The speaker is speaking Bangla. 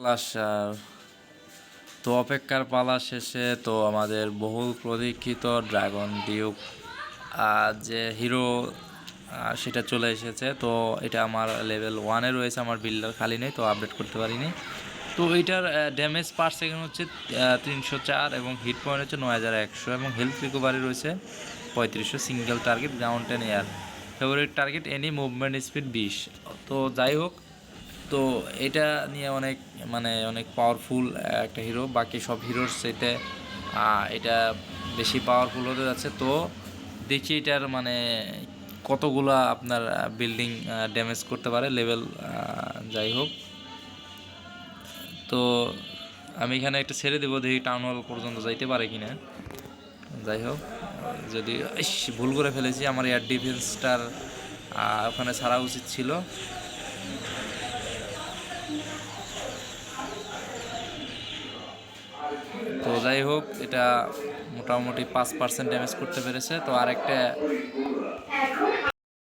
ক্লাসার তো অপেক্ষার পালা শেষে তো আমাদের বহুল প্রতীক্ষিত ড্রাগন ডিউক যে হিরো সেটা চলে এসেছে। তো এটা আমার লেভেল 1-এ রয়েছে, আমার বিল্ডার খালি নেই, তো আপডেট করতে পারিনি। তো এইটার ড্যামেজ পার সেকেন্ড হচ্ছে 304 এবং হিট পয়েন্ট হচ্ছে 9100 এবং হেলথ রিকভারি রয়েছে 3500। Single target ground 10 air, favourite target any movement speed 20। তো যাই হোক, তো এটা নিয়ে অনেক পাওয়ারফুল একটা হিরো, বাকি সব হিরোর সাথে এটা বেশি পাওয়ারফুল হতে যাচ্ছে। তো দেখি এটার কতগুলা আপনার বিল্ডিং ড্যামেজ করতে পারে লেভেল। যাই হোক, তো আমি এখানে একটা ছেড়ে দেবো, দেখি টাউন হল পর্যন্ত যাইতে পারে কিনা। যাই হোক, যদি ভুল করে ফেলেছি, আমার এয়ার ডিফেন্সটার ওখানে ছাড়া উচিত ছিল। তো যাই হোক, এটা মোটামুটি 5% ড্যামেজ করতে পেরেছে। তো আরেকটা